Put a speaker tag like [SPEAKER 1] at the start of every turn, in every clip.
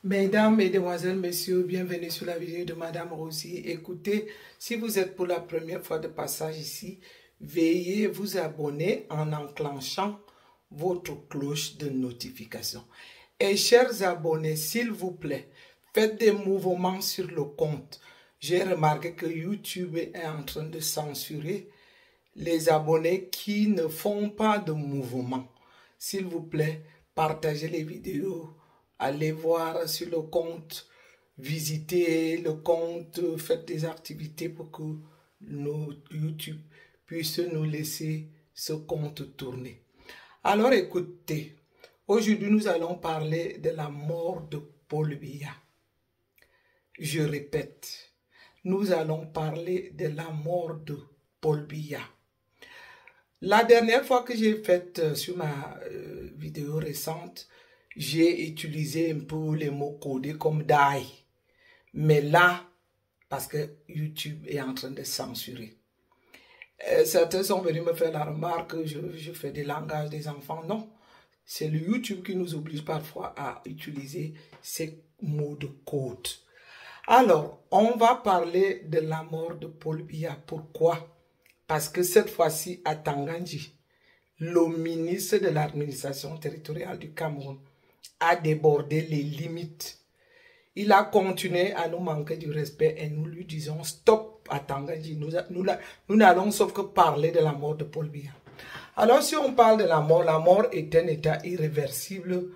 [SPEAKER 1] Mesdames, Mesdemoiselles, Messieurs, bienvenue sur la vidéo de Madame Rosie. Écoutez, si vous êtes pour la première fois de passage ici, veuillez vous abonner en enclenchant votre cloche de notification. Et chers abonnés, s'il vous plaît, faites des mouvements sur le compte. J'ai remarqué que YouTube est en train de censurer les abonnés qui ne font pas de mouvement. S'il vous plaît, partagez les vidéos. Allez voir sur le compte, visitez le compte, faites des activités pour que YouTube puisse nous laisser ce compte tourner. Alors écoutez, aujourd'hui nous allons parler de la mort de Paul Biya. Je répète, nous allons parler de la mort de Paul Biya. La dernière fois que j'ai fait sur ma vidéo récente, j'ai utilisé un peu les mots codés comme die. Mais là, parce que YouTube est en train de censurer. Certains sont venus me faire la remarque que je fais des langages des enfants. Non, c'est le YouTube qui nous oblige parfois à utiliser ces mots de code. Alors, on va parler de la mort de Paul Biya. Pourquoi? Parce que cette fois-ci, à Tangandji, le ministre de l'administration territoriale du Cameroun a débordé les limites. Il a continué à nous manquer du respect et nous lui disons stop à Tangandji. Nous n'allons sauf que parler de la mort de Paul Biya. Alors si on parle de la mort est un état irréversible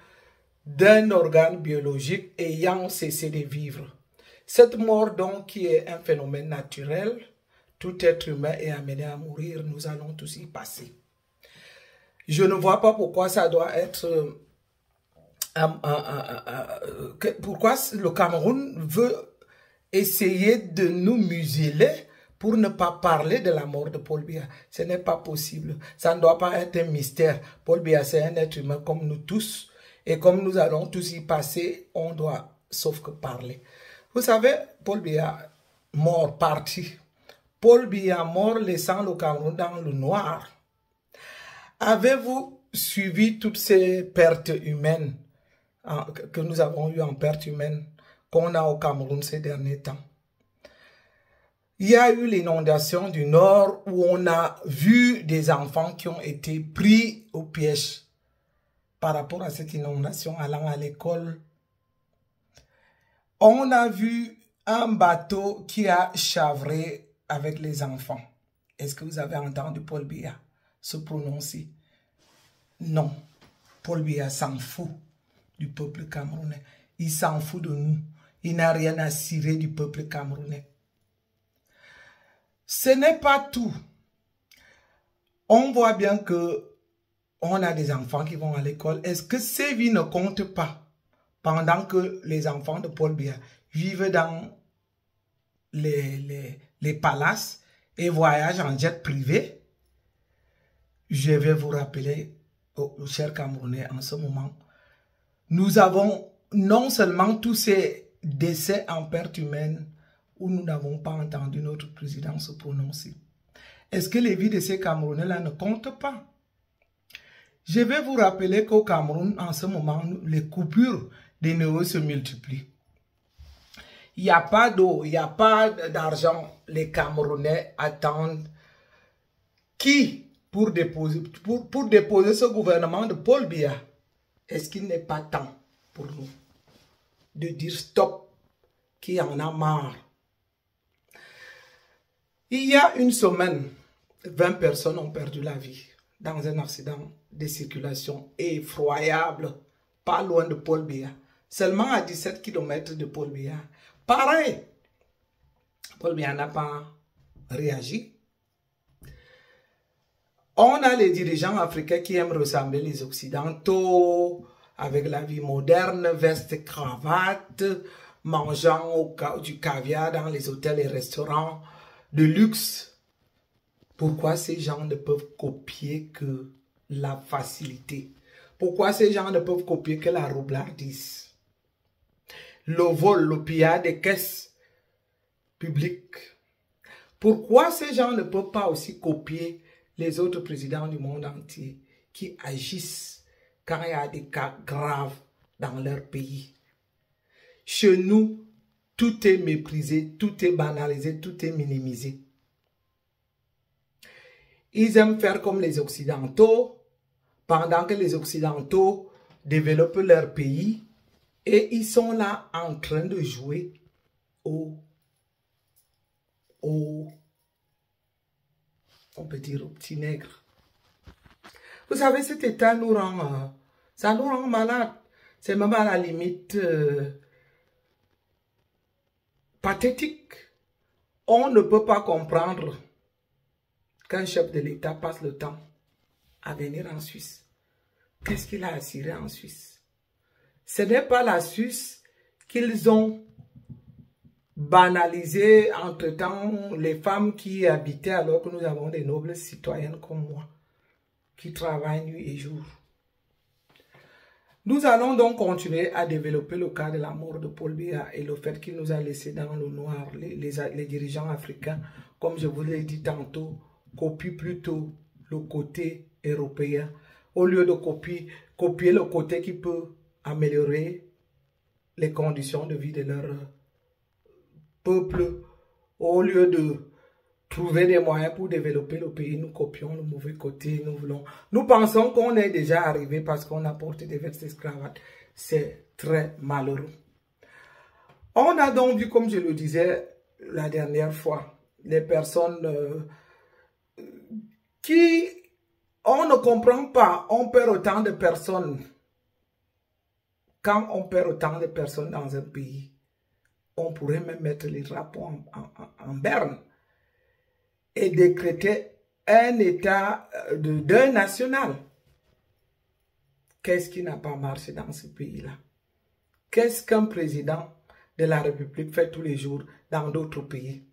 [SPEAKER 1] d'un organe biologique ayant cessé de vivre. Cette mort donc qui est un phénomène naturel, tout être humain est amené à mourir, nous allons tous y passer. Je ne vois pas pourquoi ça doit être... pourquoi le Cameroun veut essayer de nous museler pour ne pas parler de la mort de Paul Biya. Ce n'est pas possible. Ça ne doit pas être un mystère. Paul Biya, c'est un être humain comme nous tous. Et comme nous allons tous y passer, on doit sauf que parler. Vous savez, Paul Biya, mort, parti. Paul Biya, mort, laissant le Cameroun dans le noir. Avez-vous suivi toutes ces pertes humaines que nous avons eu en perte humaine, qu'on a au Cameroun ces derniers temps? Il y a eu l'inondation du Nord où on a vu des enfants qui ont été pris au piège par rapport à cette inondation allant à l'école. On a vu un bateau qui a chavré avec les enfants. Est-ce que vous avez entendu Paul Biya se prononcer? Non. Paul Biya s'en fout du peuple camerounais. Il s'en fout de nous. Il n'a rien à cirer du peuple camerounais. Ce n'est pas tout. On voit bien que on a des enfants qui vont à l'école. Est-ce que ces vies ne comptent pas pendant que les enfants de Paul Biya vivent dans les palaces et voyagent en jet privé? Je vais vous rappeler, chers Camerounais, en ce moment, nous avons non seulement tous ces décès en perte humaine où nous n'avons pas entendu notre président se prononcer. Est-ce que les vies de ces Camerounais-là ne comptent pas? Je vais vous rappeler qu'au Cameroun, en ce moment, les coupures d'énergie se multiplient. Il n'y a pas d'eau, il n'y a pas d'argent. Les Camerounais attendent qui pour déposer ce gouvernement de Paul Biya? Est-ce qu'il n'est pas temps pour nous de dire stop, qui en a marre? Il y a une semaine, 20 personnes ont perdu la vie dans un accident de circulation effroyable, pas loin de Paul Biya, seulement à 17 km de Paul Biya. Pareil, Paul Biya n'a pas réagi. On a les dirigeants africains qui aiment ressembler les Occidentaux, avec la vie moderne, veste, cravate, mangeant du caviar dans les hôtels et restaurants de luxe. Pourquoi ces gens ne peuvent copier que la facilité? Pourquoi ces gens ne peuvent copier que la roublardise? Le vol, le pillage des caisses publiques. Pourquoi ces gens ne peuvent pas aussi copier les autres présidents du monde entier qui agissent quand il y a des cas graves dans leur pays? Chez nous, tout est méprisé, tout est banalisé, tout est minimisé. Ils aiment faire comme les Occidentaux, pendant que les Occidentaux développent leur pays, et ils sont là en train de jouer on peut dire, au petit nègre. Vous savez, cet état nous rend, ça nous rend malade. C'est même à la limite pathétique. On ne peut pas comprendre qu'un chef de l'État passe le temps à venir en Suisse. Qu'est-ce qu'il a assuré en Suisse? Ce n'est pas la Suisse qu'ils ont banalisé entre-temps les femmes qui y habitaient alors que nous avons des nobles citoyennes comme moi qui travaillent nuit et jour. Nous allons donc continuer à développer le cas de la mort de Paul Biya et le fait qu'il nous a laissé dans le noir. Les dirigeants africains, comme je vous l'ai dit tantôt, copient plutôt le côté européen au lieu de copier le côté qui peut améliorer les conditions de vie de leur peuple. Au lieu de trouver des moyens pour développer le pays, nous copions le mauvais côté. Nous pensons qu'on est déjà arrivé parce qu'on a porté des vestes escravates. C'est très malheureux. On a donc vu, comme je le disais la dernière fois, les personnes qui, on ne comprend pas, on perd autant de personnes. Quand on perd autant de personnes dans un pays, on pourrait même mettre les drapeaux en berne et décréter un état de deuil national. Qu'est-ce qui n'a pas marché dans ce pays-là? Qu'est-ce qu'un président de la République fait tous les jours dans d'autres pays?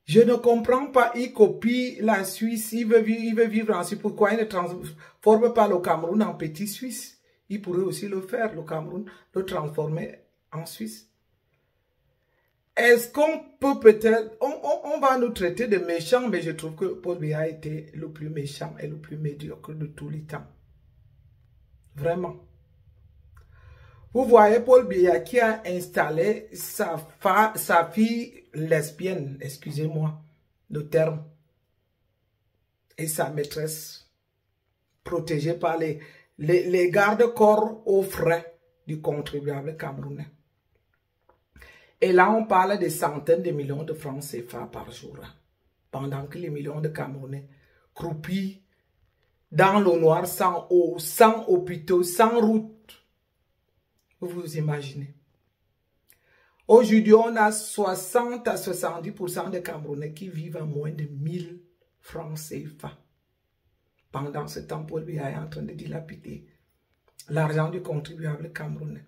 [SPEAKER 1] Je ne comprends pas, il copie la Suisse, il veut vivre en Suisse. Pourquoi il ne transforme pas le Cameroun en petit Suisse? Il pourrait aussi le faire, le Cameroun, le transformer en Suisse. Est-ce qu'on peut peut-être, on va nous traiter de méchants, mais je trouve que Paul Biya a été le plus méchant et le plus médiocre de tous les temps. Vraiment. Vous voyez Paul Biya qui a installé sa fille lesbienne, excusez-moi le terme, et sa maîtresse, protégée par les gardes-corps aux frais du contribuable camerounais. Et là, on parle de centaines de millions de francs CFA par jour, pendant que les millions de Camerounais croupis dans le noir, sans eau, sans hôpitaux, sans route. Vous vous imaginez. Aujourd'hui, on a 60 à 70% de Camerounais qui vivent à moins de 1000 francs CFA. Pendant ce temps, Paul Biya est en train de dilapider l'argent du contribuable camerounais.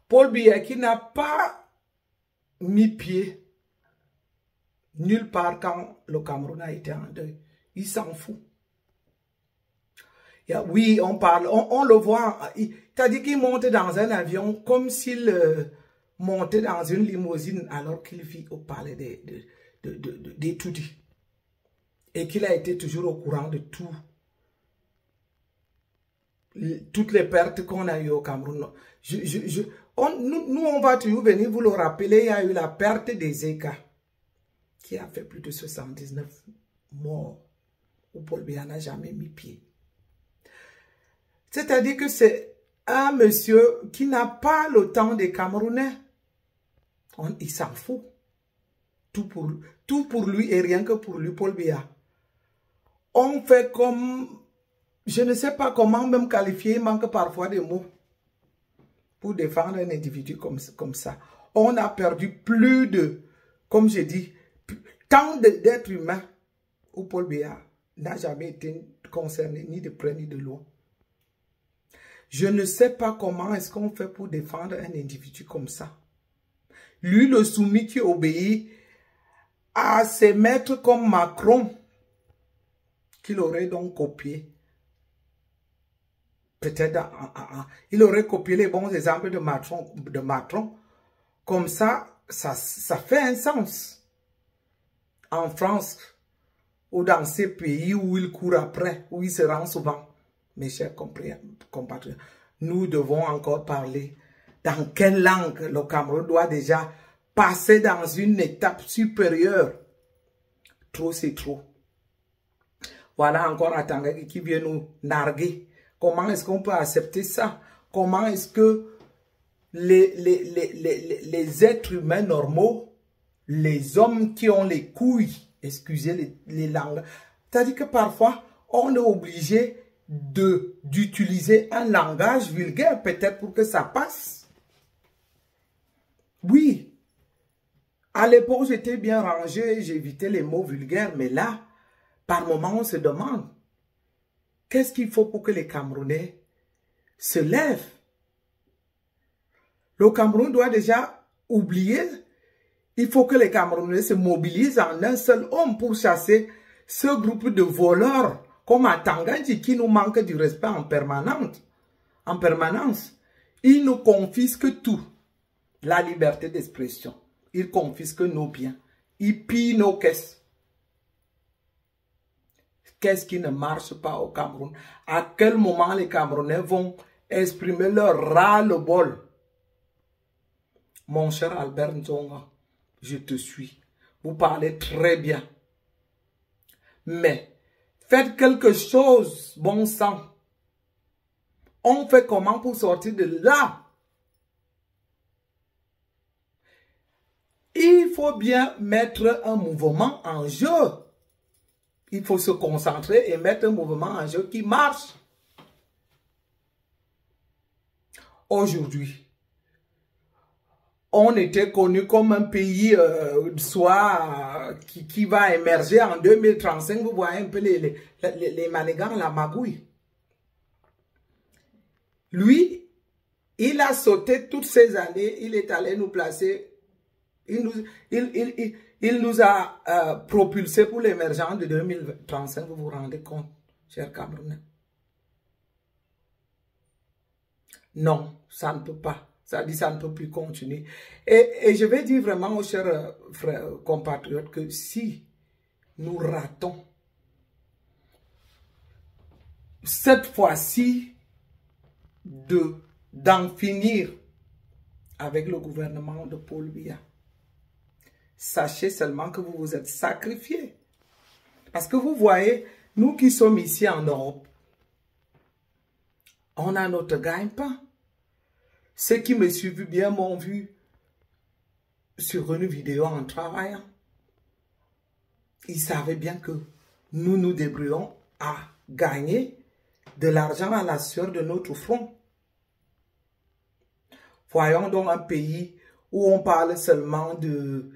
[SPEAKER 1] Paul Biya qui n'a pas mis pied nulle part quand le Cameroun a été en deuil. Il s'en fout. Oui, on parle, on le voit. C'est-à-dire qu'il monte dans un avion comme s'il montait dans une limousine alors qu'il vit au palais des Toudi. Et qu'il a été toujours au courant de tout. Toutes les pertes qu'on a eues au Cameroun. Nous, on va toujours venir vous le rappeler, il y a eu la perte des ECA qui a fait plus de 79 morts où Paul Biya n'a jamais mis pied. C'est-à-dire que c'est un monsieur qui n'a pas le temps des Camerounais. Il s'en fout. Tout pour lui et rien que pour lui, Paul Biya. On fait comme... Je ne sais pas comment même qualifier, il manque parfois des mots pour défendre un individu comme ça. On a perdu plus de, comme je dis, tant d'êtres humains où Paul Biya n'a jamais été concerné ni de près ni de loin. Je ne sais pas comment est-ce qu'on fait pour défendre un individu comme ça. Lui, le soumis qui obéit à ses maîtres comme Macron, qu'il aurait donc copié. Peut-être, il aurait copié les bons exemples de Macron. Comme ça fait un sens. En France, ou dans ces pays où il court après, où il se rend souvent, mes chers compatriotes. nous devons encore parler. Dans quelle langue le Cameroun doit déjà passer dans une étape supérieure? Trop, c'est trop. Voilà encore Atangaki qui vient nous narguer. Comment est-ce qu'on peut accepter ça? Comment est-ce que les êtres humains normaux, les hommes qui ont les couilles, excusez les langues, c'est-à-dire que parfois, on est obligé d'utiliser un langage vulgaire peut-être pour que ça passe. Oui, à l'époque, j'étais bien rangé, j'évitais les mots vulgaires, mais là, par moment, on se demande, qu'est-ce qu'il faut pour que les Camerounais se lèvent? Le Cameroun doit déjà oublier, il faut que les Camerounais se mobilisent en un seul homme pour chasser ce groupe de voleurs comme à Tanganji qui nous manque du respect en permanence. Ils nous confisquent tout. La liberté d'expression. Ils confisquent nos biens. Ils pillent nos caisses. Qu'est-ce qui ne marche pas au Cameroun? À quel moment les Camerounais vont exprimer leur ras-le-bol? Mon cher Albert Nzonga, je te suis. Vous parlez très bien. Mais, faites quelque chose, bon sang. On fait comment pour sortir de là? Il faut bien mettre un mouvement en jeu. Il faut se concentrer et mettre un mouvement en jeu qui marche. Aujourd'hui, on était connu comme un pays qui va émerger en 2035. Vous voyez un peu les manigants, la magouille. Lui, il a sauté toutes ces années. Il est allé nous placer. Il nous a propulsé pour l'émergence de 2035. Vous vous rendez compte, chers Camerounais? Non, ça ne peut pas. Ça dit ça ne peut plus continuer. Et je vais dire vraiment aux chers frères compatriotes que si nous ratons cette fois-ci d'en finir avec le gouvernement de Paul Biya, sachez seulement que vous vous êtes sacrifiés. Parce que vous voyez, nous qui sommes ici en Europe, on a notre gagne-pain. Ceux qui me suivent bien m'ont vu sur une vidéo en travaillant. Ils savaient bien que nous nous débrouillons à gagner de l'argent à la sueur de notre front. Voyons donc un pays où on parle seulement de...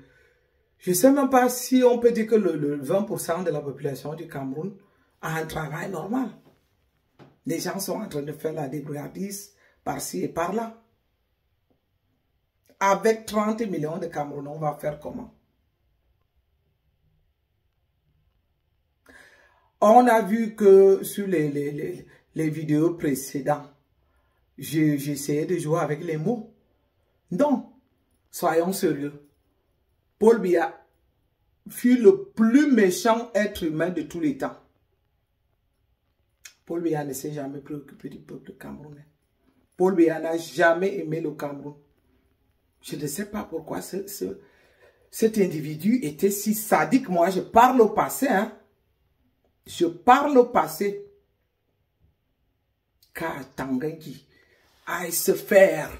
[SPEAKER 1] Je ne sais même pas si on peut dire que le 20% de la population du Cameroun a un travail normal. Les gens sont en train de faire la débrouillardise par-ci et par-là. Avec 30 millions de Camerounais, on va faire comment? On a vu que sur les vidéos précédentes, j'essayais de jouer avec les mots. Non, soyons sérieux. Paul Biya fut le plus méchant être humain de tous les temps. Paul Biya ne s'est jamais préoccupé du peuple camerounais. Paul Biya n'a jamais aimé le Cameroun. Je ne sais pas pourquoi cet individu était si sadique. Moi, je parle au passé. Hein? Je parle au passé. Car Tanganji aille se faire.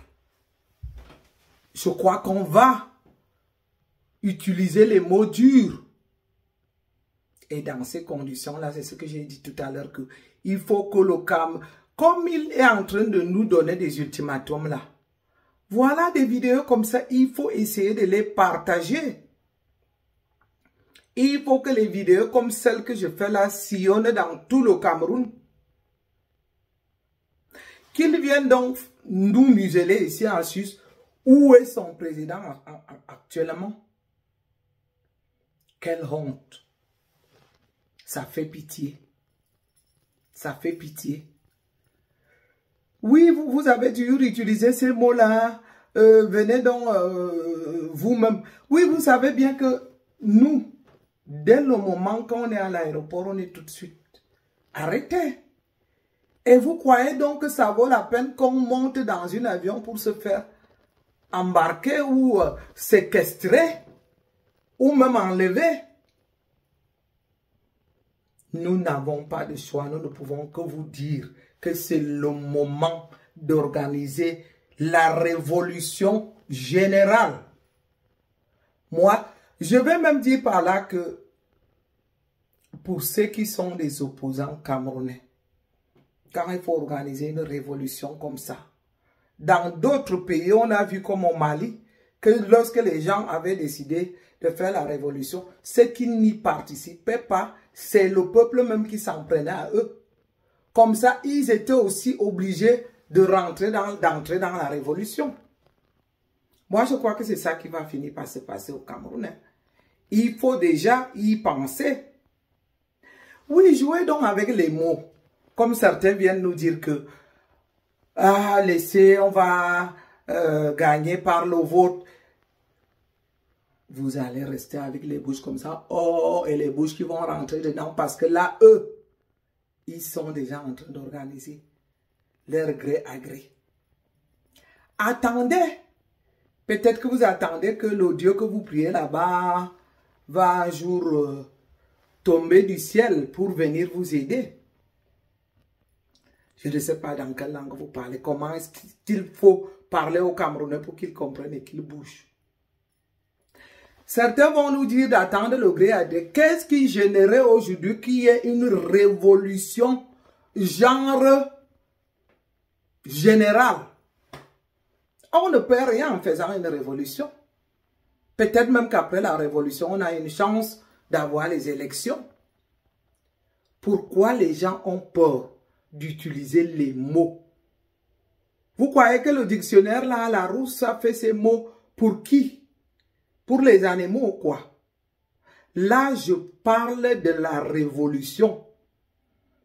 [SPEAKER 1] Je crois qu'on va utiliser les mots durs. Et dans ces conditions-là, c'est ce que j'ai dit tout à l'heure, qu'il faut que le Cameroun, comme il est en train de nous donner des ultimatums là, voilà des vidéos comme ça, il faut essayer de les partager. Il faut que les vidéos comme celles que je fais là sillonnent dans tout le Cameroun. Qu'ils viennent donc nous museler ici en Suisse. Où est son président actuellement? Quelle honte. Ça fait pitié. Ça fait pitié. Oui, vous avez dû utiliser ces mots-là. Venez donc vous-même. Oui, vous savez bien que nous, dès le moment qu'on est à l'aéroport, on est tout de suite arrêté. Et vous croyez donc que ça vaut la peine qu'on monte dans un avion pour se faire embarquer ou séquestrer ou même enlever? Nous n'avons pas de choix. Nous ne pouvons que vous dire que c'est le moment d'organiser la révolution générale. Moi, je vais même dire par là que pour ceux qui sont des opposants camerounais, quand il faut organiser une révolution comme ça, dans d'autres pays, on a vu comme au Mali, que lorsque les gens avaient décidé de faire la révolution, ceux qui n'y participaient pas, c'est le peuple même qui s'en prenait à eux. Comme ça, ils étaient aussi obligés d'entrer dans la révolution. Moi, je crois que c'est ça qui va finir par se passer au Cameroun. Il faut déjà y penser. Oui, jouez donc avec les mots. Comme certains viennent nous dire que laissez, on va gagner par le vote. Vous allez rester avec les bouches comme ça. Oh, et les bouches qui vont rentrer dedans parce que là, eux, ils sont déjà en train d'organiser leur gré à gré. Attendez. Peut-être que vous attendez que le Dieu que vous priez là-bas va un jour tomber du ciel pour venir vous aider. Je ne sais pas dans quelle langue vous parlez. Comment est-ce qu'il faut parler aux Camerounais pour qu'ils comprennent et qu'ils bougent. Certains vont nous dire d'attendre le gré à gré. Qu'est-ce qui générait aujourd'hui qu'il y ait une révolution genre générale? On ne perd rien en faisant une révolution. Peut-être même qu'après la révolution, on a une chance d'avoir les élections. Pourquoi les gens ont peur d'utiliser les mots? Vous croyez que le dictionnaire là, la Larousse, ça fait ces mots pour qui? Pour les animaux ou quoi? Là, je parle de la révolution.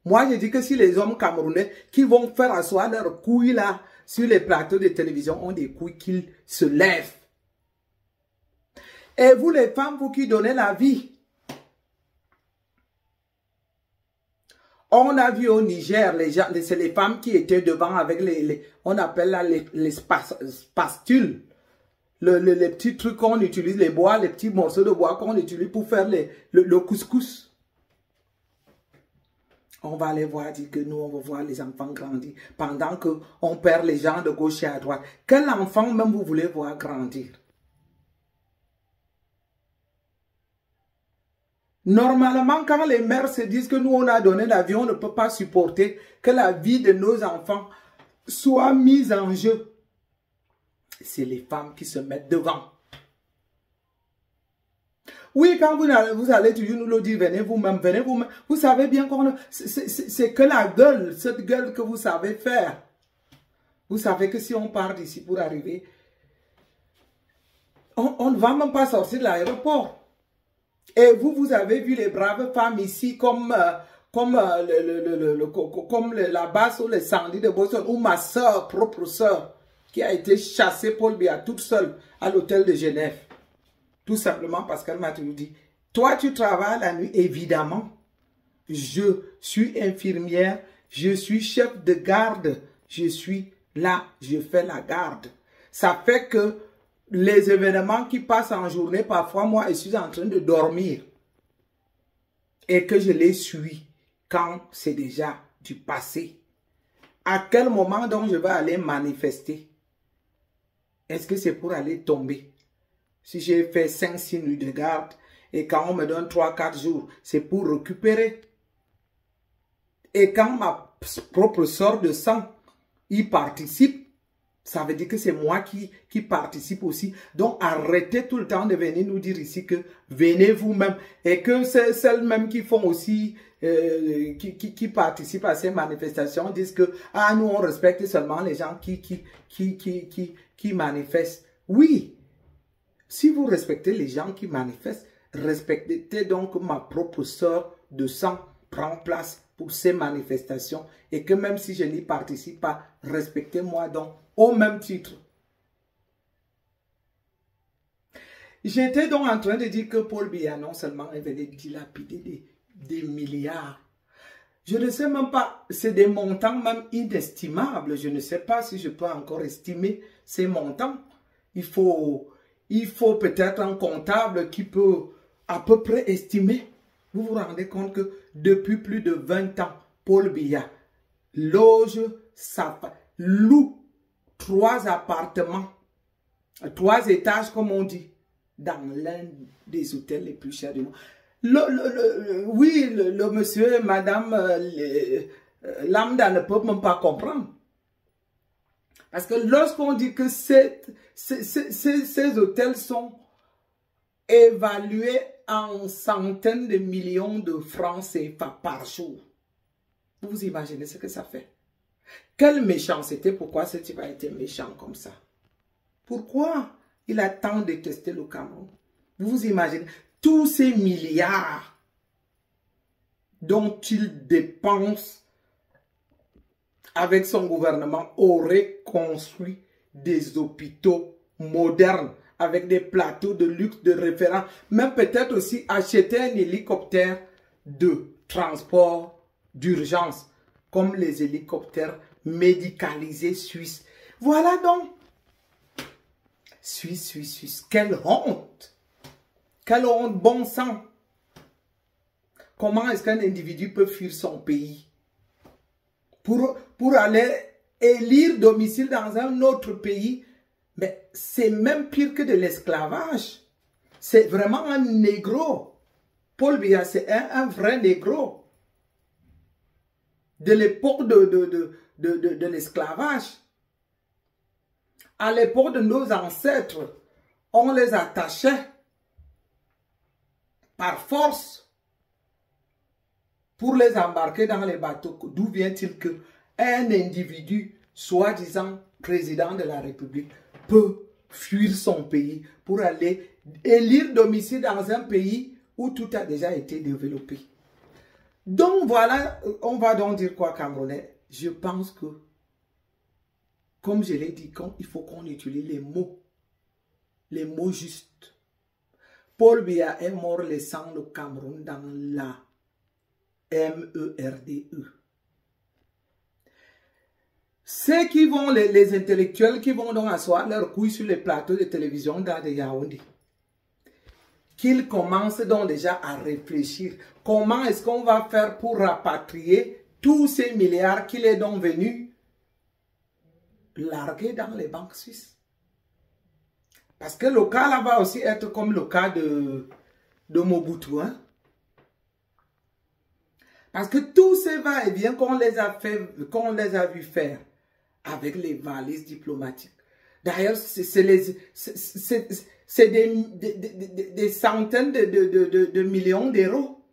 [SPEAKER 1] Moi, je dis que si les hommes camerounais qui vont faire asseoir leurs couilles là, sur les plateaux de télévision ont des couilles, qu'ils se lèvent. Et vous les femmes, vous qui donnez la vie. On a vu au Niger, c'est les femmes qui étaient devant avec on appelle là les spastules. Les petits trucs qu'on utilise, les bois, les petits morceaux de bois qu'on utilise pour faire le couscous. On va aller voir, dire que nous, on va voir les enfants grandir. Pendant qu'on perd les gens de gauche et à droite. Quel enfant même vous voulez voir grandir? Normalement, quand les mères se disent que nous, on a donné la vie, on ne peut pas supporter que la vie de nos enfants soit mise en jeu. C'est les femmes qui se mettent devant. Oui, quand vous allez toujours nous le dire, venez vous-même, venez vous-même. Vous savez bien qu'on c'est que la gueule, cette gueule que vous savez faire. Vous savez que si on part d'ici pour arriver, on ne va même pas sortir de l'aéroport. Et vous avez vu les braves femmes ici comme la base ou les Sandy de Boston, ou ma soeur, propre soeur, qui a été chassée Paul Biya toute seule à l'hôtel de Genève. Tout simplement parce qu'elle m'a toujours dit, toi tu travailles la nuit, évidemment. Je suis infirmière, je suis chef de garde, je suis là, je fais la garde. Ça fait que les événements qui passent en journée, parfois moi je suis en train de dormir. Et que je les suis quand c'est déjà du passé. À quel moment donc je vais aller manifester? Est-ce que c'est pour aller tomber? Si j'ai fait 5-6 nuits de garde et quand on me donne 3-4 jours, c'est pour récupérer. Et quand ma propre sœur de sang y participe, ça veut dire que c'est moi qui participe aussi. Donc arrêtez tout le temps de venir nous dire ici que venez vous-même. Et que c'est celles-mêmes qui font aussi, qui participent à ces manifestations, disent que nous on respecte seulement les gens qui manifestent. Oui. Si vous respectez les gens qui manifestent, respectez donc ma propre sœur de sang prend place pour ces manifestations et que même si je n'y participe pas, respectez-moi donc au même titre. J'étais donc en train de dire que Paul Biya non seulement il venait dilapider des milliards. Je ne sais même pas, c'est des montants même inestimables. Je ne sais pas si je peux encore estimer ces montants. Il faut peut-être un comptable qui peut à peu près estimer. Vous vous rendez compte que depuis plus de 20 ans, Paul Biya loge, loue 3 appartements, 3 étages comme on dit, dans l'un des hôtels les plus chers du monde. Oui, le monsieur et madame lambda ne peuvent même pas comprendre. Parce que lorsqu'on dit que ces hôtels sont évalués en centaines de millions de francs CFA par jour, vous imaginez ce que ça fait? Quelle méchanceté, pourquoi ce type a été méchant comme ça? Pourquoi il a tant détesté le Cameroun? Vous vous imaginez? Tous ces milliards dont il dépense avec son gouvernement auraient construit des hôpitaux modernes avec des plateaux de luxe de référence, même peut-être aussi acheter un hélicoptère de transport d'urgence, comme les hélicoptères médicalisés suisses. Voilà donc. Suisse. Quelle honte! Quelle honte, bon sang! Comment est-ce qu'un individu peut fuir son pays pour aller élire domicile dans un autre pays? Mais c'est même pire que de l'esclavage. C'est vraiment un négro. Paul Biya, c'est un vrai négro. De l'époque de l'esclavage. À l'époque de nos ancêtres, on les attachait par force pour les embarquer dans les bateaux. D'où vient-il que un individu, soi-disant président de la République, peut fuir son pays pour aller élire domicile dans un pays où tout a déjà été développé? Donc voilà, on va donc dire quoi, Camerounais? Je pense que, comme je l'ai dit, il faut qu'on utilise les mots justes. Paul Biya est mort laissant le Cameroun dans la MERDE. Ceux qui vont, les intellectuels qui vont donc asseoir leurs couilles sur les plateaux de télévision dans des Yaoundé, qu'ils commencent donc déjà à réfléchir. Comment est-ce qu'on va faire pour rapatrier tous ces milliards qu'il est donc venu larguer dans les banques suisses? Parce que le cas là va aussi être comme le cas de Mobutu. Hein? Parce que tous ces va-et-vient qu'on les a vus faire avec les valises diplomatiques. D'ailleurs, c'est des centaines de millions d'euros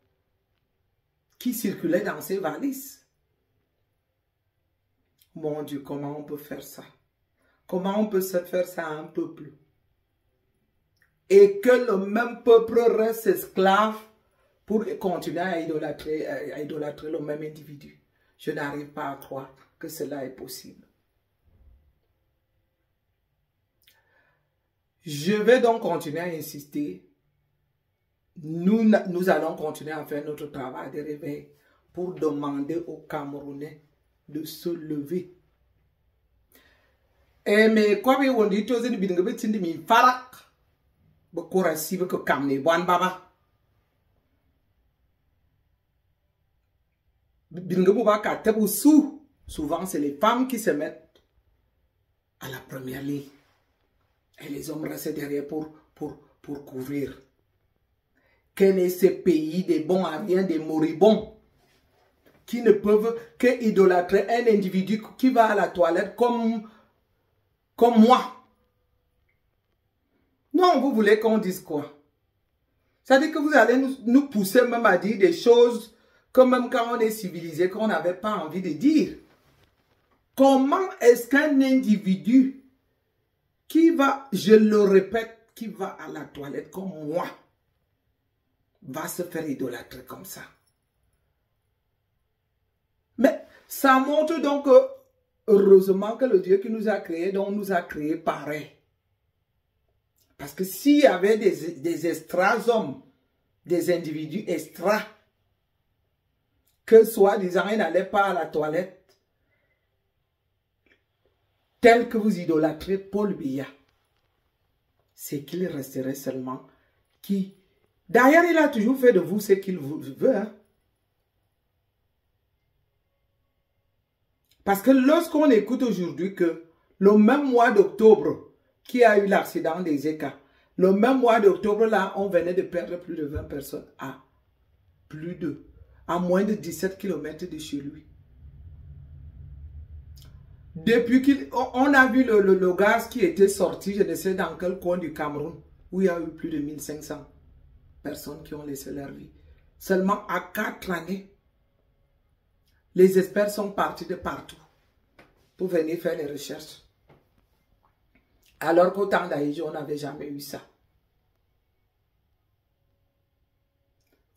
[SPEAKER 1] qui circulaient dans ces valises. Mon Dieu, comment on peut faire ça? Comment on peut se faire ça à un peuple? Et que le même peuple reste esclave pour continuer à idolâtrer le même individu. Je n'arrive pas à croire que cela est possible. Je vais donc continuer à insister. Nous allons continuer à faire notre travail de réveil pour demander aux Camerounais de se lever. Et mais quoi que on dit, tous les bidingues tindi mi farak, bakura sibe que kamne bon baba. Bidingues bouba katebu sous. Souvent c'est les femmes qui se mettent à la première ligne. Et les hommes restent derrière pour couvrir. Quel est ce pays des bons à rien, des moribonds, qui ne peuvent que idolâtrer un individu qui va à la toilette comme moi? Non, vous voulez qu'on dise quoi? Ça dit que vous allez nous pousser même à dire des choses que même quand on est civilisé, qu'on n'avait pas envie de dire. Comment est-ce qu'un individu qui va, je le répète, qui va à la toilette comme moi, va se faire idolâtrer comme ça? Mais ça montre donc que, heureusement que le Dieu qui nous a créés, donc nous a créés pareil. Parce que s'il y avait des extra hommes, des individus extra, que soi-disant il n'allait pas à la toilette, tel que vous idolâtrez Paul Biya, c'est qu'il resterait seulement qui. D'ailleurs, il a toujours fait de vous ce qu'il veut. Hein? Parce que lorsqu'on écoute aujourd'hui que le même mois d'octobre qui a eu l'accident des ECA, le même mois d'octobre là, on venait de perdre plus de 20 personnes à moins de 17 km de chez lui. Depuis qu'on a vu le gaz qui était sorti, je ne sais dans quel coin du Cameroun, où il y a eu plus de 1500 personnes qui ont laissé leur vie. Seulement à 4 années, les experts sont partis de partout pour venir faire les recherches. Alors qu'au temps d'Aïdji, on n'avait jamais eu ça.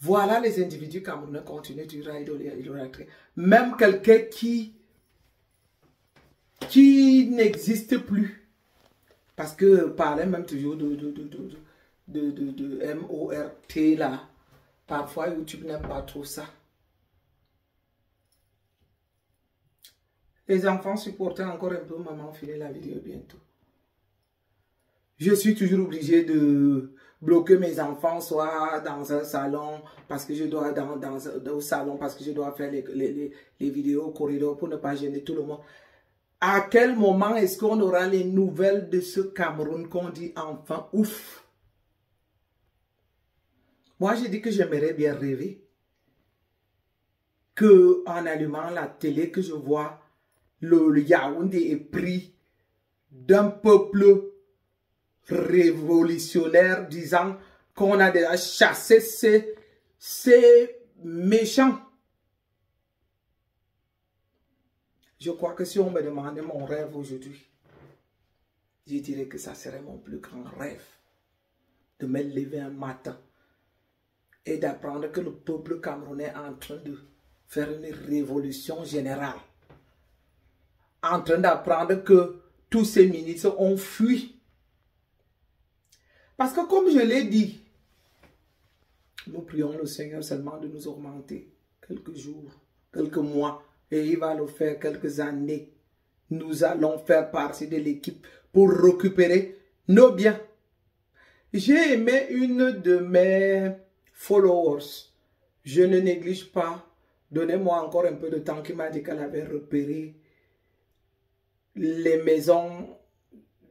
[SPEAKER 1] Voilà les individus camerounais continuent à idolâtrer. Même quelqu'un qui n'existe plus. Parce que parler même toujours de M-O-R-T là. Parfois YouTube n'aime pas trop ça. Les enfants supportez encore un peu, maman, filer la vidéo bientôt. Je suis toujours obligé de bloquer mes enfants, soit dans un salon, parce que je dois au salon, parce que je dois faire les vidéos au corridor pour ne pas gêner tout le monde. À quel moment est-ce qu'on aura les nouvelles de ce Cameroun qu'on dit enfin ouf? Moi, je dis que j'aimerais bien rêver que en allumant la télé, que je vois le Yaoundé est pris d'un peuple révolutionnaire disant qu'on a déjà chassé ces méchants. Je crois que si on me demandait mon rêve aujourd'hui, je dirais que ça serait mon plus grand rêve. De me lever un matin et d'apprendre que le peuple camerounais est en train de faire une révolution générale. En train d'apprendre que tous ces ministres ont fui. Parce que comme je l'ai dit, nous prions le Seigneur seulement de nous augmenter quelques jours, quelques mois. Et il va le faire quelques années. Nous allons faire partie de l'équipe pour récupérer nos biens. J'ai aimé une de mes followers. Je ne néglige pas. Donnez-moi encore un peu de temps, qui m'a dit qu'elle avait repéré les maisons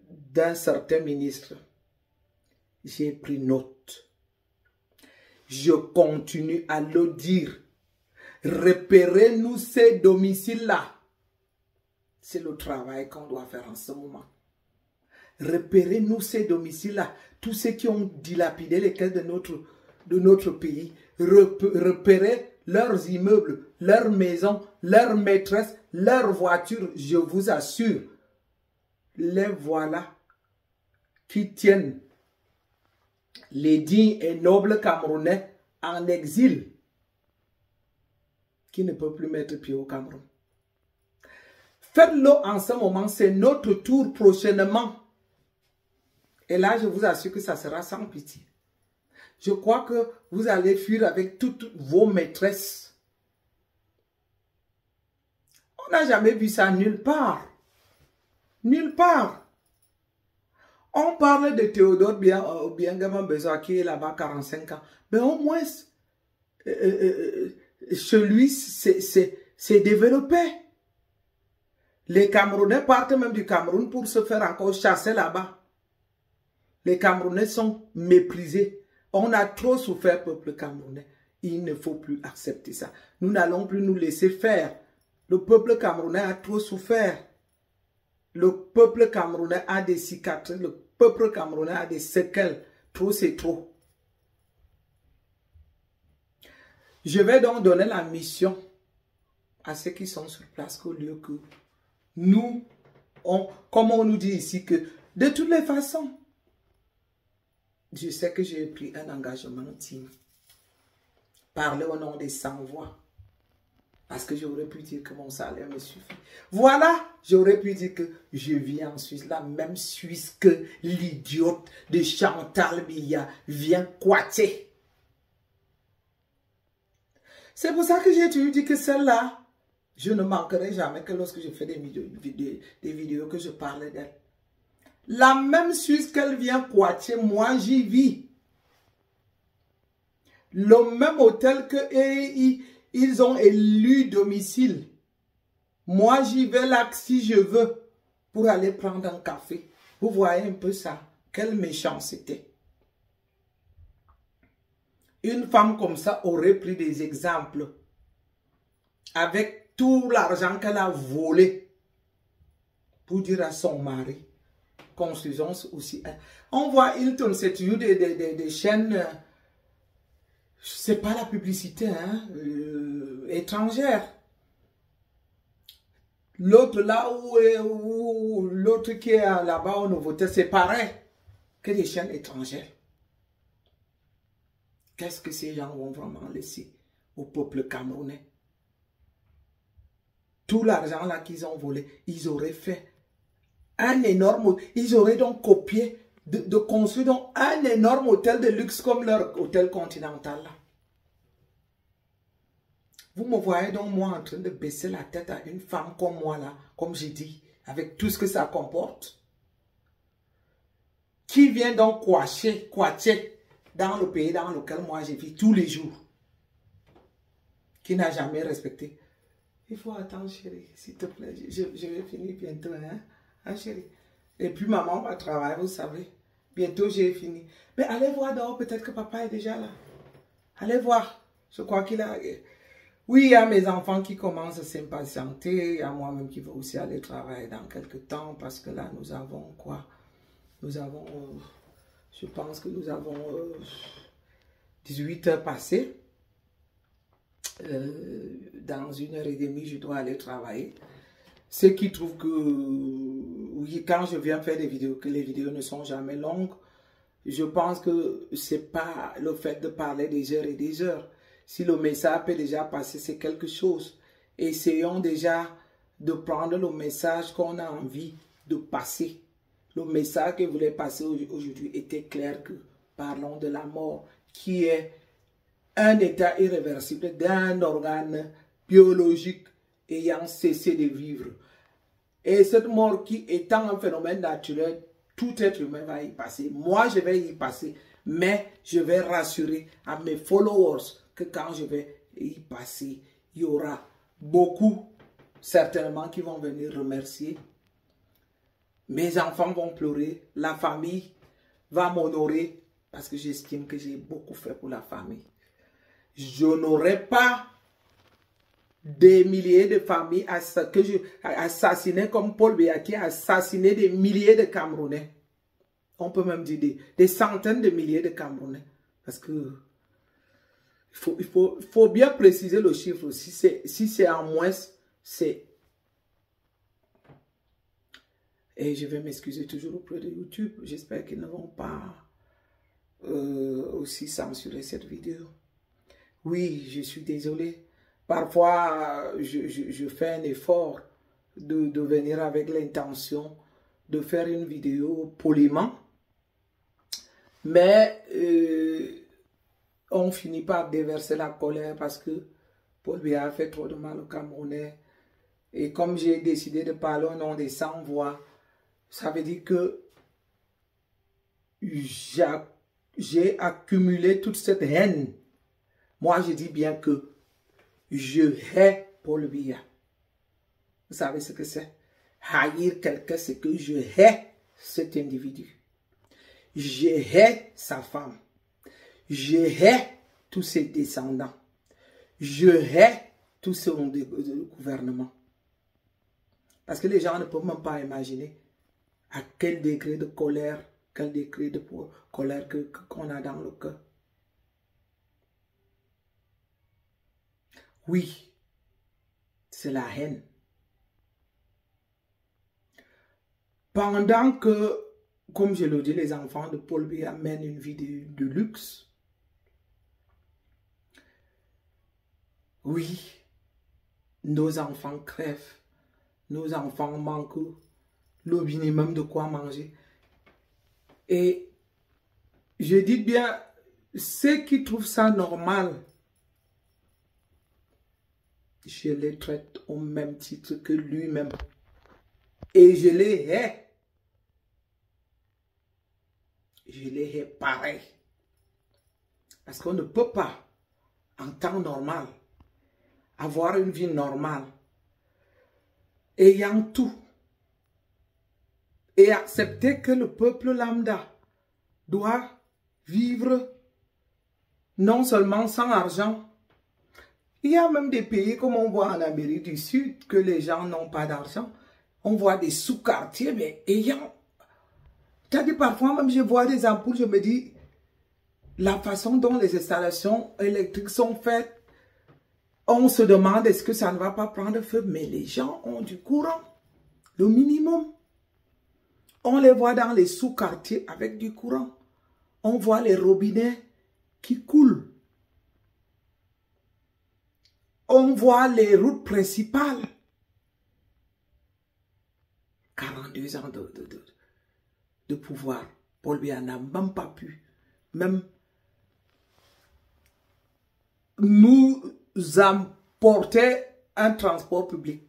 [SPEAKER 1] d'un certain ministre. J'ai pris note. Je continue à le dire. Repérez-nous ces domiciles-là. C'est le travail qu'on doit faire en ce moment. Repérez-nous ces domiciles-là. Tous ceux qui ont dilapidé les caisses de notre pays. Repérez leurs immeubles, leurs maisons, leurs maîtresses, leurs voitures. Je vous assure, les voilà qui tiennent les dignes et nobles Camerounais en exil, qui ne peut plus mettre pied au Cameroun. Faites-le en ce moment, c'est notre tour prochainement. Et là, je vous assure que ça sera sans pitié. Je crois que vous allez fuir avec toutes vos maîtresses. On n'a jamais vu ça nulle part. Nulle part. On parle de Théodore Biangama Bezoa qui est là-bas 45 ans. Mais au moins, celui s'est développé. Les Camerounais partent même du Cameroun pour se faire encore chasser là-bas. Les Camerounais sont méprisés. On a trop souffert, peuple camerounais. Il ne faut plus accepter ça. Nous n'allons plus nous laisser faire. Le peuple camerounais a trop souffert. Le peuple camerounais a des cicatrices. Le peuple camerounais a des séquelles. Trop, c'est trop. Je vais donc donner la mission à ceux qui sont sur place, qu'au lieu que nous, comme on nous dit ici, que de toutes les façons, je sais que j'ai pris un engagement intime. Parler au nom des sans-voix. Parce que j'aurais pu dire que mon salaire me suffit. Voilà, j'aurais pu dire que je vis en Suisse, la même Suisse que l'idiote de Chantal Biya vient quater. C'est pour ça que j'ai toujours dit que celle-là, je ne manquerai jamais que lorsque je fais des vidéos que je parle d'elle. La même Suisse qu'elle vient Poitiers, moi j'y vis. Le même hôtel que ils ont élu domicile. Moi j'y vais là si je veux pour aller prendre un café. Vous voyez un peu ça. Quelle méchanceté. Une femme comme ça aurait pris des exemples avec tout l'argent qu'elle a volé pour dire à son mari, construisons aussi. On voit Hilton, c'est toujours des chaînes, c'est pas la publicité hein, étrangère. L'autre là où l'autre qui est là-bas au Novotel, c'est pareil que des chaînes étrangères. Qu'est-ce que ces gens vont vraiment laisser au peuple camerounais? Tout l'argent là qu'ils ont volé, ils auraient fait un énorme... Ils auraient donc copié de construire donc un énorme hôtel de luxe comme leur hôtel continental là. Vous me voyez donc moi en train de baisser la tête à une femme comme moi là, comme j'ai dit, avec tout ce que ça comporte. Qui vient donc quacher dans le pays dans lequel moi je vis tous les jours. Qui n'a jamais respecté. Il faut attendre chérie, s'il te plaît, je vais finir bientôt hein. Hein chérie. Et puis maman va travailler, vous savez. Bientôt j'ai fini. Mais allez voir dehors, peut-être que papa est déjà là. Allez voir. Je crois qu'il a... Oui, il y a mes enfants qui commencent à s'impatienter. Il y a moi-même qui vais aussi aller travailler dans quelques temps. Parce que là, nous avons quoi? Nous avons... je pense que nous avons 18 heures passées. Dans 1h30, je dois aller travailler. Ceux qui trouvent que, oui, quand je viens faire des vidéos, que les vidéos ne sont jamais longues, je pense que c'est pas le fait de parler des heures et des heures. Si le message peut déjà passer, c'est quelque chose. Essayons déjà de prendre le message qu'on a envie de passer. Le message que je voulais passer aujourd'hui était clair que parlons de la mort, qui est un état irréversible d'un organe biologique ayant cessé de vivre. Et cette mort qui étant un phénomène naturel, tout être humain va y passer. Moi, je vais y passer, mais je vais rassurer à mes followers que quand je vais y passer, il y aura beaucoup, certainement, qui vont venir remercier. Mes enfants vont pleurer, la famille va m'honorer, parce que j'estime que j'ai beaucoup fait pour la famille. Je n'aurai pas des milliers de familles que je assassinées comme Paul Biya qui a assassiné des milliers de Camerounais. On peut même dire des centaines de milliers de Camerounais. Parce que il faut bien préciser le chiffre. Si c'est en moins, c'est... Et je vais m'excuser toujours auprès de YouTube. J'espère qu'ils ne vont pas aussi censurer cette vidéo. Oui, je suis désolé. Parfois, je fais un effort de venir avec l'intention de faire une vidéo poliment. Mais on finit par déverser la colère parce que Paul Biya a fait trop de mal aux Camerounais. Et comme j'ai décidé de parler au nom des 100 voix, ça veut dire que j'ai accumulé toute cette haine. Moi, je dis bien que je hais Paul Biya. Vous savez ce que c'est? Haïr quelqu'un, c'est que je hais cet individu. Je hais sa femme. Je hais tous ses descendants. Je hais tout son gouvernement. Parce que les gens ne peuvent même pas imaginer à quel degré de colère, quel degré de colère qu'on a dans le cœur. Oui, c'est la haine. Pendant que, comme je le dis, les enfants de Paul Biya mènent une vie de luxe, oui, nos enfants crèvent, nos enfants manquent le minimum de quoi manger. Et je dis bien, ceux qui trouvent ça normal, je les traite au même titre que lui-même. Et je les hais. Je les hais pareil. Parce qu'on ne peut pas, en temps normal, avoir une vie normale, ayant tout, et accepter que le peuple lambda doit vivre non seulement sans argent. Il y a même des pays comme on voit en Amérique du Sud que les gens n'ont pas d'argent. On voit des sous-quartiers, mais ayant... C'est-à-dire parfois même je vois des ampoules, je me dis, la façon dont les installations électriques sont faites, on se demande est-ce que ça ne va pas prendre feu, mais les gens ont du courant, le minimum. On les voit dans les sous-quartiers avec du courant. On voit les robinets qui coulent. On voit les routes principales. 42 ans de pouvoir. Paul Biya n'a même pas pu, même nous apporter un transport public.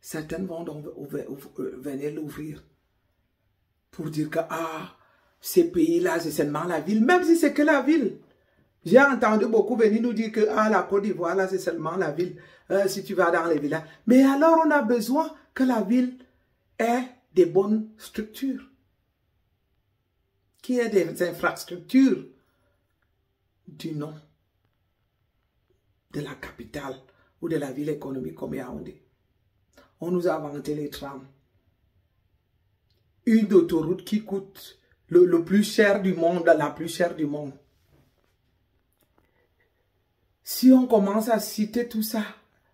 [SPEAKER 1] Certaines vont donc venir l'ouvrir pour dire que ces pays-là, c'est seulement la ville, même si c'est que la ville. J'ai entendu beaucoup venir nous dire que la Côte d'Ivoire, là, c'est seulement la ville, si tu vas dans les villages. Mais alors, on a besoin que la ville ait des bonnes structures, qu'il y ait des infrastructures du nom de la capitale ou de la ville économique comme Yaoundé. On nous a inventé les trams. Une autoroute qui coûte le plus cher du monde, la plus chère du monde. Si on commence à citer tout ça,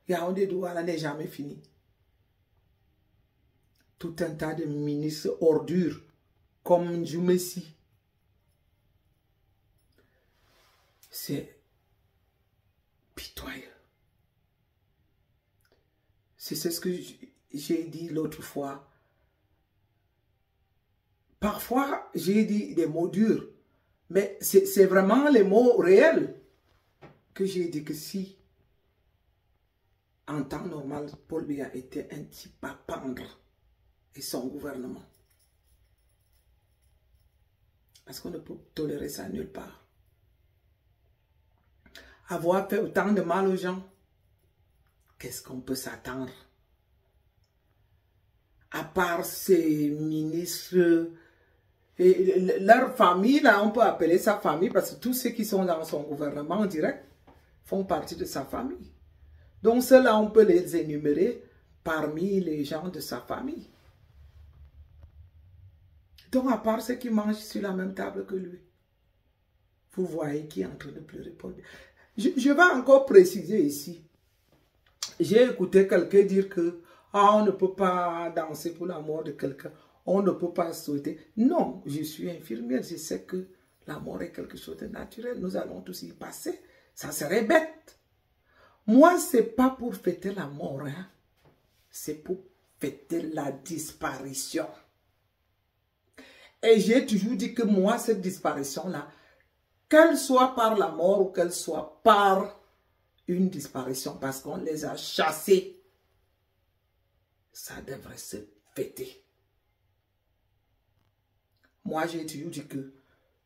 [SPEAKER 1] Yaoundé Douala n'est jamais fini. Tout un tas de ministres ordures comme Njumesi. C'est pitoyable. C'est ce que j'ai dit l'autre fois. Parfois, j'ai dit des mots durs, mais c'est vraiment les mots réels que j'ai dit que si, en temps normal, Paul Biya était un type à pendre et son gouvernement. Parce qu'on ne peut tolérer ça nulle part. Avoir fait autant de mal aux gens, qu'est-ce qu'on peut s'attendre? À part ces ministres, et leur famille, là, on peut appeler sa famille, parce que tous ceux qui sont dans son gouvernement en direct font partie de sa famille. Donc ceux-là, on peut les énumérer parmi les gens de sa famille. Donc à part ceux qui mangent sur la même table que lui, vous voyez qui est en train de pleurer pour lui. Je vais encore préciser ici. J'ai écouté quelqu'un dire que on ne peut pas danser pour la mort de quelqu'un. On ne peut pas souhaiter. Non, je suis infirmière. Je sais que la mort est quelque chose de naturel. Nous allons tous y passer. Ça serait bête. Moi, ce n'est pas pour fêter la mort. Hein. C'est pour fêter la disparition. Et j'ai toujours dit que moi, cette disparition-là, qu'elle soit par la mort ou qu'elle soit par une disparition, parce qu'on les a chassés, ça devrait se fêter. Moi, j'ai toujours dit que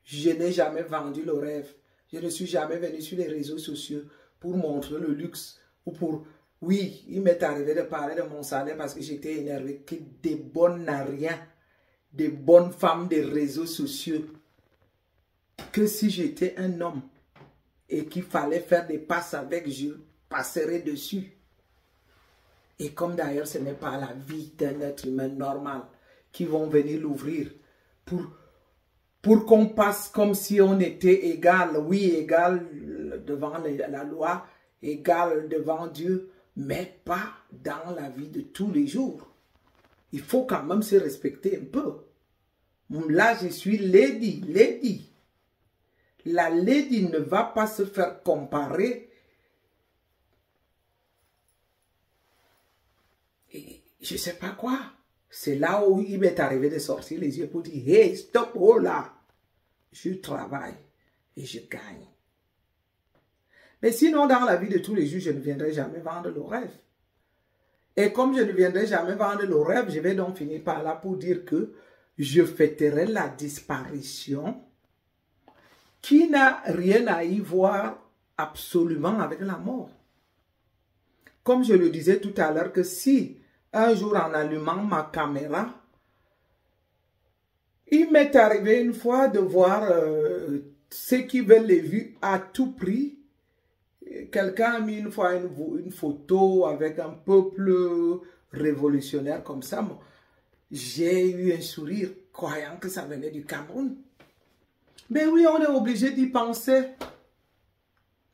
[SPEAKER 1] je n'ai jamais vendu le rêve. Je ne suis jamais venu sur les réseaux sociaux pour montrer le luxe ou pour... Oui, il m'est arrivé de parler de mon salaire parce que j'étais énervé. Que des bonnes n'a rien. Des bonnes femmes des réseaux sociaux. Que si j'étais un homme et qu'il fallait faire des passes avec, je passerais dessus. Et comme d'ailleurs ce n'est pas la vie d'un être humain normal qui vont venir l'ouvrir pour qu'on passe comme si on était égal, oui, égal devant la loi, égal devant Dieu, mais pas dans la vie de tous les jours. Il faut quand même se respecter un peu. Là, je suis lady. La lady ne va pas se faire comparer. Et je ne sais pas quoi. C'est là où il m'est arrivé de sortir les yeux pour dire, hey, stop, oh là. Je travaille et je gagne. Mais sinon, dans la vie de tous les jours, je ne viendrai jamais vendre le rêve. Et comme je ne viendrai jamais vendre le rêve, je vais donc finir par là pour dire que je fêterai la disparition qui n'a rien à y voir absolument avec la mort. Comme je le disais tout à l'heure, que si un jour en allumant ma caméra, il m'est arrivé une fois de voir ceux qui veulent les vues à tout prix. Quelqu'un a mis une fois une photo avec un peuple révolutionnaire comme ça. J'ai eu un sourire croyant que ça venait du Cameroun. Mais oui, on est obligé d'y penser.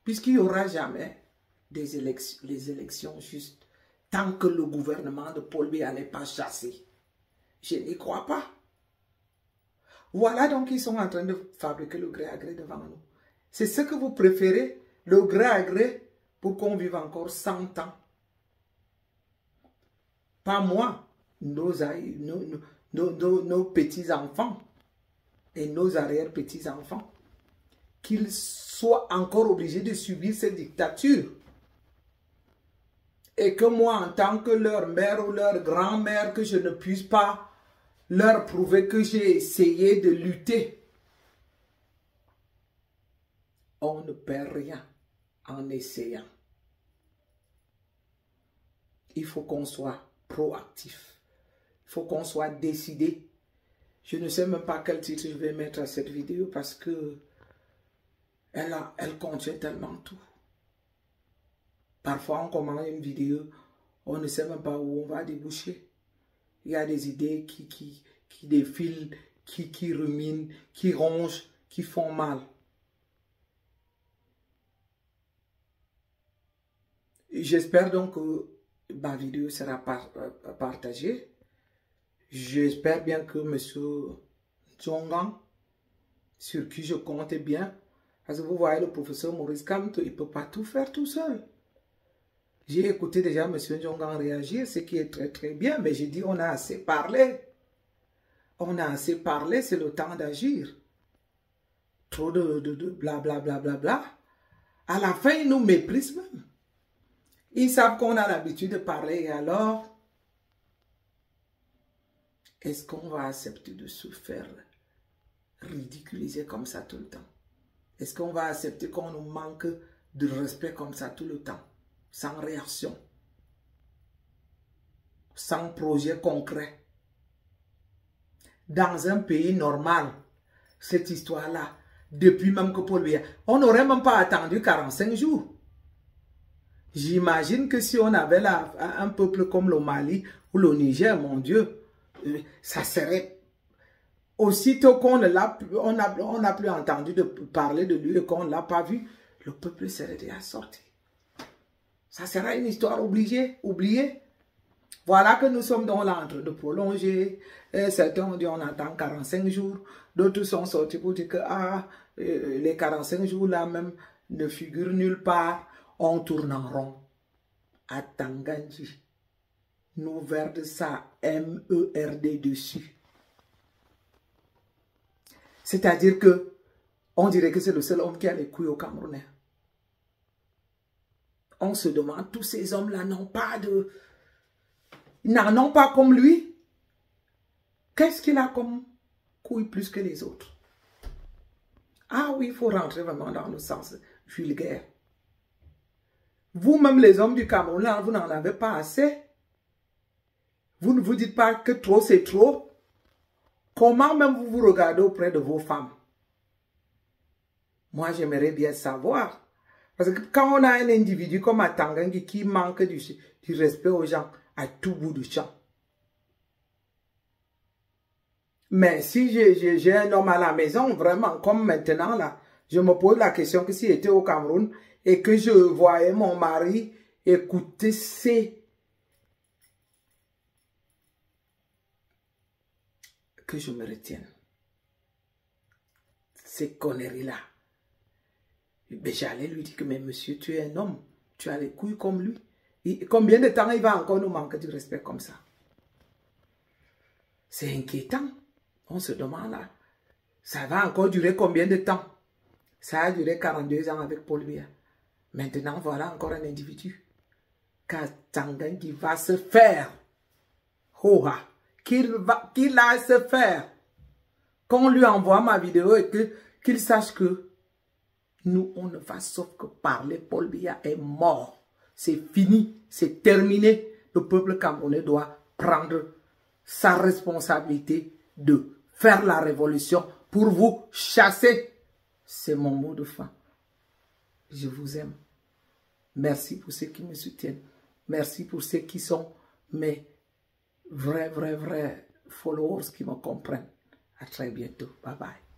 [SPEAKER 1] Puisqu'il n'y aura jamais les élections justes tant que le gouvernement de Paul Biya n'est pas chassé. Je n'y crois pas. Voilà donc ils sont en train de fabriquer le gré à gré devant nous. C'est ce que vous préférez, le gré à gré, pour qu'on vive encore 100 ans. Pas moi, nos petits-enfants et nos arrière-petits-enfants, qu'ils soient encore obligés de subir cette dictature. Et que moi, en tant que leur mère ou leur grand-mère, que je ne puisse pas leur prouver que j'ai essayé de lutter. On ne perd rien en essayant. Il faut qu'on soit proactif. Il faut qu'on soit décidé. Je ne sais même pas quel titre je vais mettre à cette vidéo parce que elle contient tellement tout. Parfois, on commence une vidéo, on ne sait même pas où on va déboucher. Il y a des idées qui défilent, qui ruminent, qui rongent, qui font mal. J'espère donc que ma vidéo sera partagée. J'espère bien que M. Njongan, sur qui je compte bien, parce que vous voyez le professeur Maurice Kamto, il ne peut pas tout faire tout seul. J'ai écouté déjà M. Njongan réagir, ce qui est très très bien, mais j'ai dit on a assez parlé. On a assez parlé, c'est le temps d'agir. Trop de blablabla. Bla, bla, bla. À la fin, ils nous méprisent même. Ils savent qu'on a l'habitude de parler et alors, est-ce qu'on va accepter de se faire ridiculiser comme ça tout le temps? Est-ce qu'on va accepter qu'on nous manque de respect comme ça tout le temps? Sans réaction. Sans projet concret. Dans un pays normal, cette histoire-là, depuis même que Paul Biya, on n'aurait même pas attendu 45 jours. J'imagine que si on avait là un peuple comme le Mali ou le Niger, mon Dieu, ça serait aussitôt qu'on n'a plus entendu de parler de lui et qu'on ne l'a pas vu, le peuple serait déjà sorti. Ça sera une histoire oubliée. Voilà que nous sommes dans l'entre de prolonger. Certains ont dit on attend 45 jours. D'autres sont sortis pour dire que les 45 jours là même ne figurent nulle part. On tourne en rond. À Tanganji. Nous vers de ça MERD dessus. C'est-à-dire que on dirait que c'est le seul homme qui a les couilles au Camerounais. On se demande, tous ces hommes-là n'ont pas de... Ils n'en ont pas comme lui. Qu'est-ce qu'il a comme couilles plus que les autres? Ah oui, il faut rentrer vraiment dans le sens vulgaire. Vous-même, les hommes du Cameroun, là, vous n'en avez pas assez. Vous ne vous dites pas que trop, c'est trop. Comment même vous vous regardez auprès de vos femmes? Moi, j'aimerais bien savoir. Parce que quand on a un individu comme Atangangi qui manque du respect aux gens à tout bout du champ. Mais si j'ai un homme à la maison, vraiment, comme maintenant, là, je me pose la question que s'il était au Cameroun et que je voyais mon mari écouter que je me retienne. Ces conneries-là. J'allais lui dire que, mais monsieur, tu es un homme. Tu as les couilles comme lui. Et combien de temps il va encore nous manquer du respect comme ça? C'est inquiétant. On se demande là. Ça va encore durer combien de temps? Ça a duré 42 ans avec Paul Biya. Maintenant, voilà encore un individu, Katangan, qui va se faire. Qu'il aille se faire. Qu'on lui envoie ma vidéo et qu'il sache que nous, on ne va sauf que parler. Paul Biya est mort. C'est fini, c'est terminé. Le peuple camerounais doit prendre sa responsabilité de faire la révolution pour vous chasser. C'est mon mot de fin. Je vous aime. Merci pour ceux qui me soutiennent. Merci pour ceux qui sont mes vrais followers qui me comprennent. À très bientôt. Bye bye.